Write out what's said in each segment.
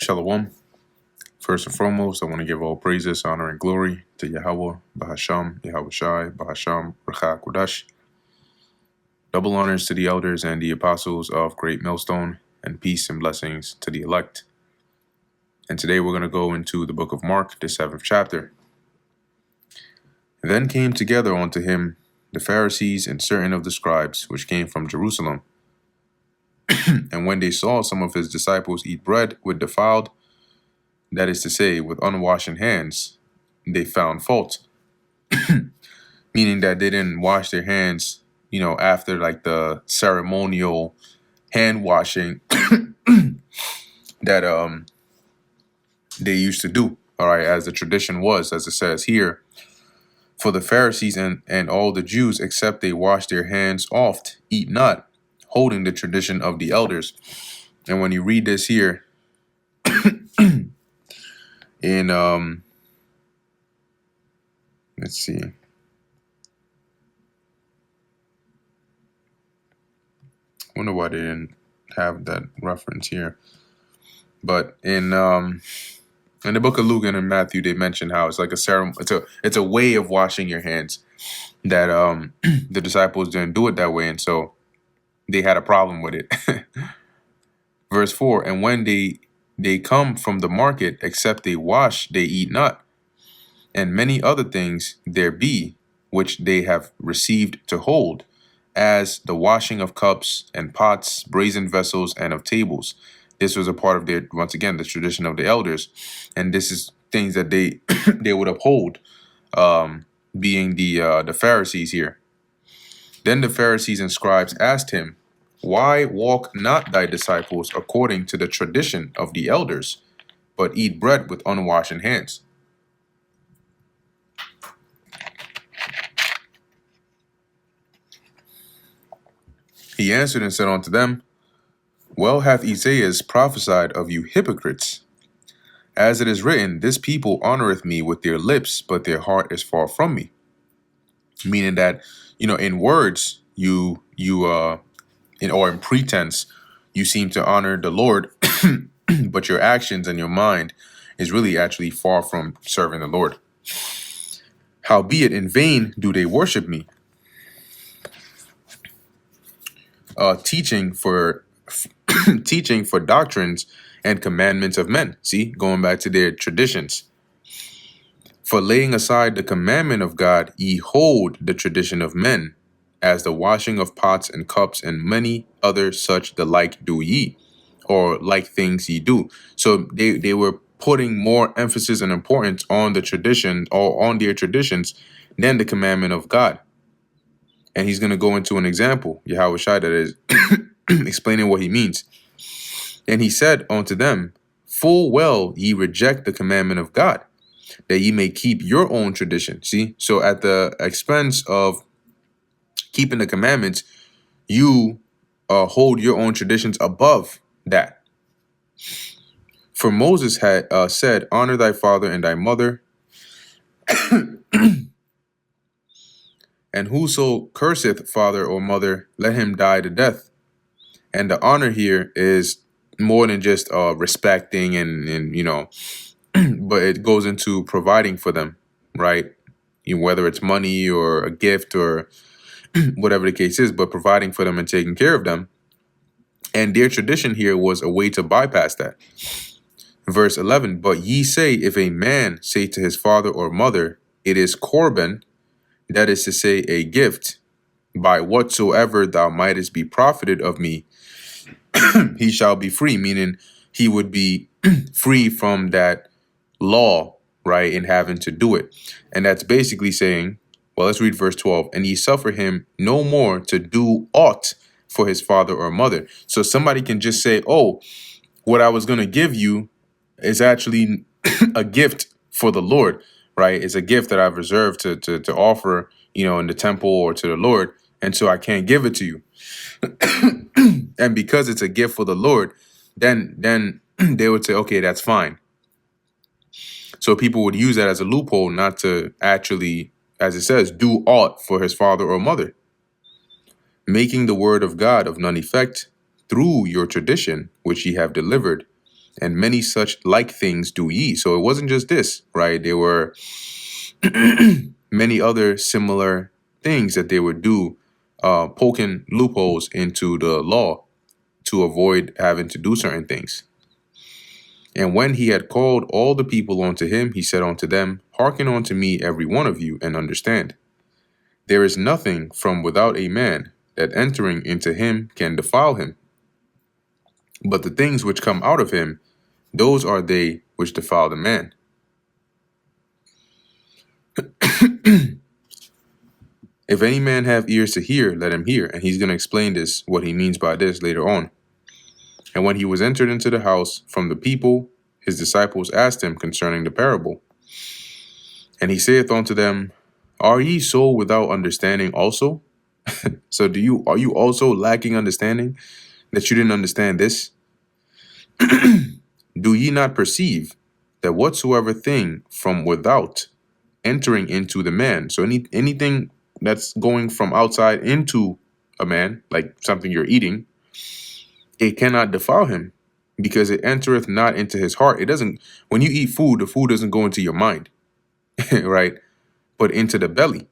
Shalom. First and foremost, I want to give all praises, honor, and glory to Yahweh, Bahasham, Yahweh Shai, Bahasham, Racha Kodash. Double honors to the elders and the apostles of Great Millstone, and peace and blessings to the elect. And today we're going to go into the book of Mark, the 7th chapter. Then came together unto him the Pharisees and certain of the scribes, which came from Jerusalem. And when they saw some of his disciples eat bread with defiled, that is to say, with unwashen hands, they found fault. Meaning that they didn't wash their hands, after like the ceremonial hand washing that they used to do, all right, as the tradition was, as it says here. For the Pharisees and all the Jews, except they wash their hands oft, eat not, holding the tradition of the elders. And when you read this here in let's see. I wonder why they didn't have that reference here. But in the book of Luke and in Matthew, they mention how it's like a ceremony. It's a way of washing your hands that the disciples didn't do it that way, and so they had a problem with it. Verse 4, and when they come from the market, except they wash, they eat not. And many other things there be, which they have received to hold, as the washing of cups and pots, brazen vessels, and of tables. This was a part of their, once again, the tradition of the elders. And this is things that they they would uphold, being the Pharisees here. Then the Pharisees and scribes asked him, why walk not thy disciples according to the tradition of the elders, but eat bread with unwashen hands? He answered and said unto them, well hath Isaiah prophesied of you hypocrites. As it is written, this people honoreth me with their lips, but their heart is far from me. Meaning that, in words, or in pretense, you seem to honor the Lord, but your actions and your mind is really actually far from serving the Lord. Howbeit in vain do they worship me, teaching for doctrines and commandments of men. See, going back to their traditions. For laying aside the commandment of God, ye hold the tradition of men, as the washing of pots and cups and many other such the like do ye, or like things ye do. So they were putting more emphasis and importance on the tradition or on their traditions than the commandment of God. And he's going to go into an example, Yahweh Shai, that is explaining what he means. And he said unto them, full well ye reject the commandment of God, that ye may keep your own tradition. See, so at the expense of keeping the commandments, you hold your own traditions above that. For Moses had said, honor thy father and thy mother, and whoso curseth father or mother, let him die to death. And the honor here is more than just respecting and but it goes into providing for them, right? Whether it's money or a gift or whatever the case is, but providing for them and taking care of them. And their tradition here was a way to bypass that. Verse 11, but ye say, if a man say to his father or mother, it is Corban, that is to say, a gift, by whatsoever thou mightest be profited of me, he shall be free, meaning he would be free from that law, right, in having to do it. And that's basically saying, well, let's read verse 12. And ye suffer him no more to do aught for his father or mother. So somebody can just say, oh, what I was going to give you is actually a gift for the Lord, right? It's a gift that I've reserved to offer, in the temple or to the Lord. And so I can't give it to you. And because it's a gift for the Lord, then they would say, okay, that's fine. So people would use that as a loophole not to actually, as it says, do aught for his father or mother, making the word of God of none effect through your tradition, which ye have delivered, and many such like things do ye. So it wasn't just this, right? There were many other similar things that they would do, poking loopholes into the law to avoid having to do certain things. And when he had called all the people unto him, he said unto them, Hearken unto me, every one of you, and understand. There is nothing from without a man that entering into him can defile him. But the things which come out of him, those are they which defile the man. If any man have ears to hear, let him hear. And he's going to explain this, what he means by this later on. And when he was entered into the house from the people, his disciples asked him concerning the parable. And he saith unto them, Are ye so without understanding also? So are you also lacking understanding, that you didn't understand this? Do ye not perceive that whatsoever thing from without entering into the man, so anything that's going from outside into a man, like something you're eating, it cannot defile him, because it entereth not into his heart. It doesn't, when you eat food, the food doesn't go into your mind, right? But into the belly,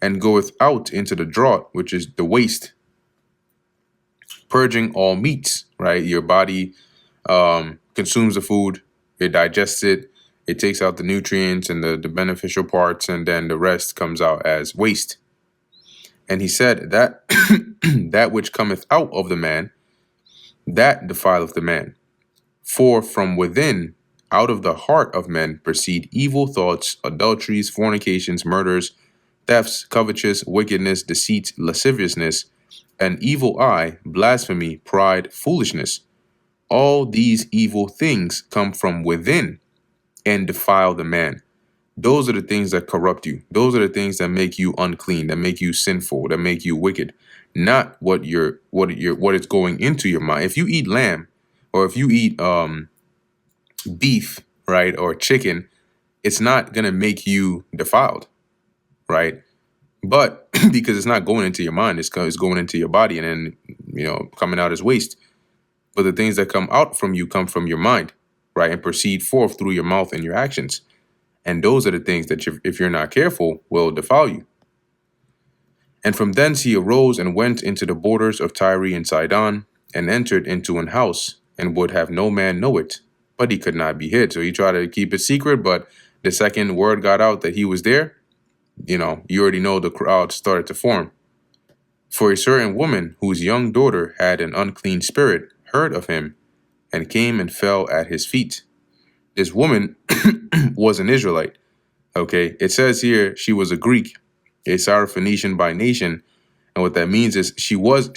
and goeth out into the draught, which is the waste, purging all meats, right? Your body consumes the food, it digests it, it takes out the nutrients and the beneficial parts, and then the rest comes out as waste. And he said that that which cometh out of the man, that defileth the man. For from within, out of the heart of men, proceed evil thoughts, adulteries, fornications, murders, thefts, covetousness, wickedness, deceit, lasciviousness, an evil eye, blasphemy, pride, foolishness. All these evil things come from within and defile the man. Those are the things that corrupt you. Those are the things that make you unclean, that make you sinful, that make you wicked. Not what is going into your mind. If you eat lamb, or if you eat beef, right, or chicken, it's not gonna make you defiled, right? But because it's not going into your mind, it's going into your body, and then coming out as waste. But the things that come out from you come from your mind, right, and proceed forth through your mouth and your actions. And those are the things that, if you're not careful, will defile you. And from thence he arose and went into the borders of Tyre and Sidon, and entered into an house, and would have no man know it, but he could not be hid. So he tried to keep it secret, but the second word got out that he was there, you already know the crowd started to form. For a certain woman whose young daughter had an unclean spirit heard of him, and came and fell at his feet. This woman was an Israelite. Okay, it says here she was a Greek, a Syrophoenician by nation, and what that means is she was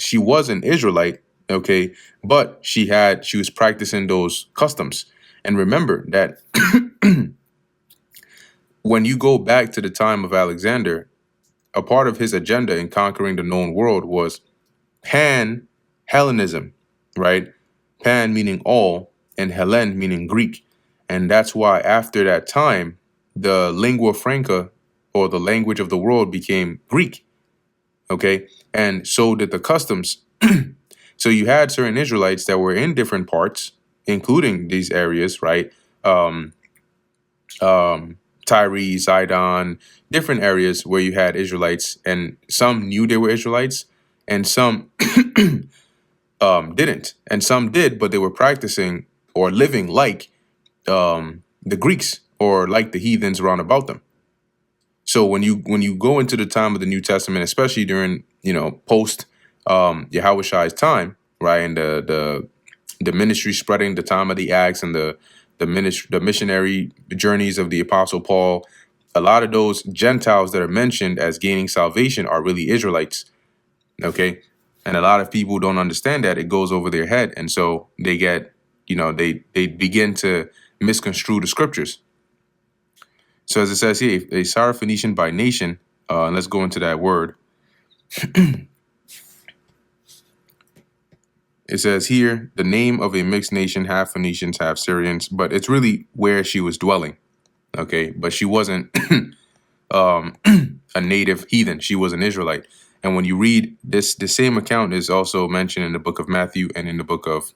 an Israelite. Okay, but she was practicing those customs. And remember that when you go back to the time of Alexander, a part of his agenda in conquering the known world was Pan-Hellenism, right? Pan meaning all, and Hellen meaning Greek. And that's why after that time, the lingua franca, or the language of the world, became Greek. Okay, and so did the customs. So you had certain Israelites that were in different parts, including these areas, right? Tyre, Sidon, different areas where you had Israelites, and some knew they were Israelites, and some didn't, and some did, but they were practicing or living like the Greeks, or like the heathens around about them. So when you go into the time of the New Testament, especially during post Yahushai's time, right, and the ministry spreading, the time of the Acts, and the missionary journeys of the Apostle Paul, a lot of those Gentiles that are mentioned as gaining salvation are really Israelites. Okay, and a lot of people don't understand that. It goes over their head, and so they get they begin to misconstrue the scriptures. So as it says here, a Syrophoenician by nation, and let's go into that word. It says here, the name of a mixed nation, half Phoenicians, half Syrians, but it's really where she was dwelling. Okay, but she wasn't a native heathen. She was an Israelite. And when you read this, the same account is also mentioned in the book of Matthew and in the book of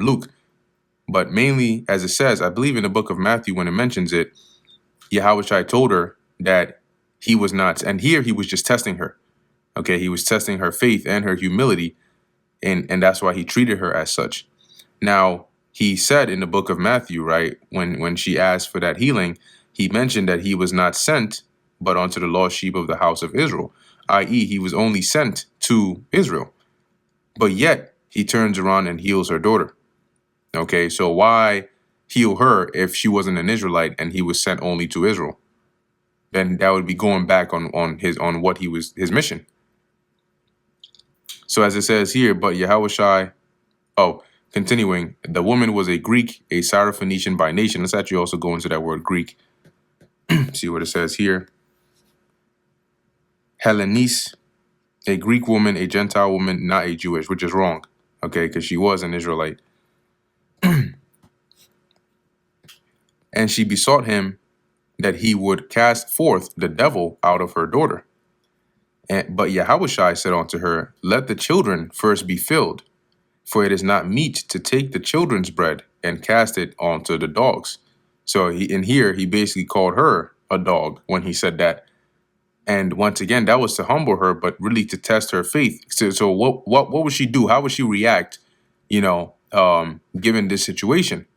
Luke. But mainly, as it says, I believe in the book of Matthew, when it mentions it, Yahushua told her that he was not, and here he was just testing her. Okay, he was testing her faith and her humility, and that's why he treated her as such. Now, he said in the book of Matthew, right, when she asked for that healing, he mentioned that he was not sent but unto the lost sheep of the house of Israel, i.e., he was only sent to Israel. But yet, he turns around and heals her daughter. Okay, so why heal her if she wasn't an Israelite and he was sent only to Israel? Then that would be going back on what he was, his mission. So as it says here, but Yahushua, continuing, the woman was a Greek, a Syrophoenician by nation. Let's actually also go into that word Greek. See what it says here. Hellenis, a Greek woman, a Gentile woman, not a Jewish, which is wrong. Okay, because she was an Israelite. And she besought him that he would cast forth the devil out of her daughter. But Yahushua said unto her, let the children first be filled, for it is not meet to take the children's bread and cast it onto the dogs. So he basically called her a dog when he said that. And once again, that was to humble her, but really to test her faith. So what would she do? How would she react, given this situation?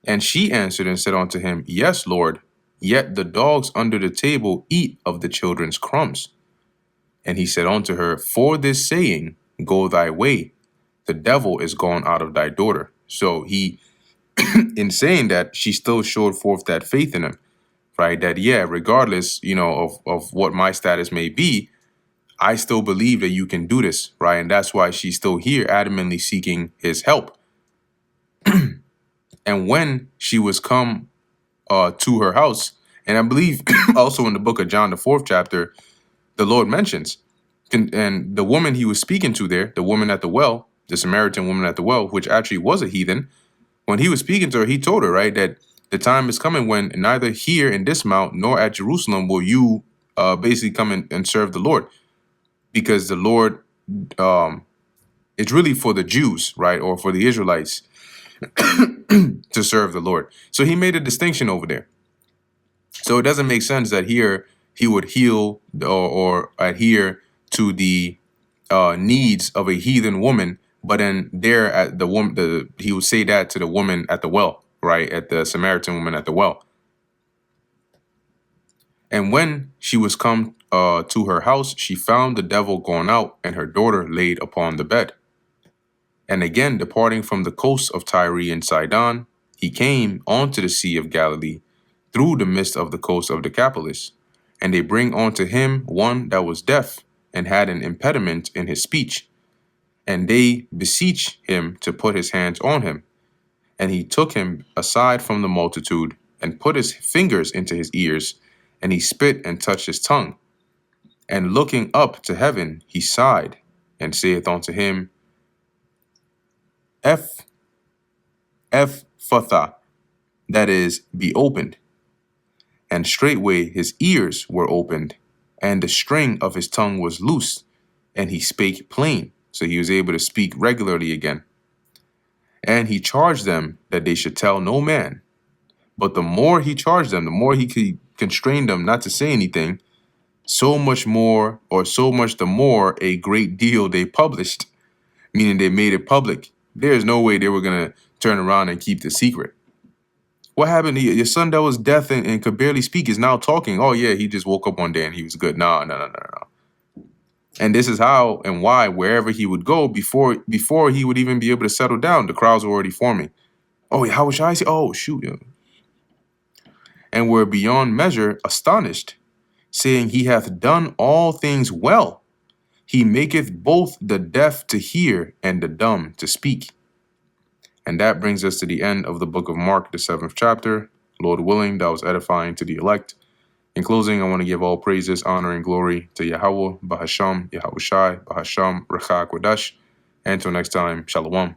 And she answered and said unto him, yes, Lord, yet the dogs under the table eat of the children's crumbs. And he said unto her, for this saying, go thy way. The devil is gone out of thy daughter. So he, in saying that, she still showed forth that faith in him, right? That, yeah, regardless, of what my status may be, I still believe that you can do this, right? And that's why she's still here, adamantly seeking his help. And when she was come to her house, and I believe also in the book of John, the 4th chapter, the Lord mentions, and the woman he was speaking to there, the woman at the well, the Samaritan woman at the well, which actually was a heathen, when he was speaking to her, he told her, right, that the time is coming when neither here in this mount nor at Jerusalem will you basically come and serve the Lord, because the Lord, it's really for the Jews, right, or for the Israelites to serve the Lord. So he made a distinction over there. So it doesn't make sense that here he would heal or adhere to the needs of a heathen woman, but then there at the woman, he would say that to the woman at the well, right, at the Samaritan woman at the well. And when she was come to her house, she found the devil gone out, and her daughter laid upon the bed. And again, departing from the coast of Tyre and Sidon, he came onto the Sea of Galilee, through the midst of the coast of Decapolis. And they bring unto him one that was deaf, and had an impediment in his speech. And they beseech him to put his hands on him. And he took him aside from the multitude, and put his fingers into his ears, and he spit and touched his tongue. And looking up to heaven, he sighed, and saith unto him, Ephphatha, that is, be opened. And straightway his ears were opened, and the string of his tongue was loosed, and he spake plain. So he was able to speak regularly again. And he charged them that they should tell no man. But the more he charged them, the more he could constrain them not to say anything, so much the more a great deal they published, meaning they made it public. There's no way they were going to turn around and keep the secret. What happened? Your son that was deaf and could barely speak is now talking. Oh, yeah, he just woke up one day and he was good. No. And this is how and why, wherever he would go, before he would even be able to settle down, the crowds were already forming. Oh, yeah, how was I? Oh, shoot. Yeah. And were beyond measure astonished, saying, he hath done all things well. He maketh both the deaf to hear and the dumb to speak. And that brings us to the end of the book of Mark, the 7th chapter. Lord willing, that was edifying to the elect. In closing, I want to give all praises, honor, and glory to Yahweh, Bahasham, Yahushai, Bahasham, Rechak Wadash. And until next time, Shalom.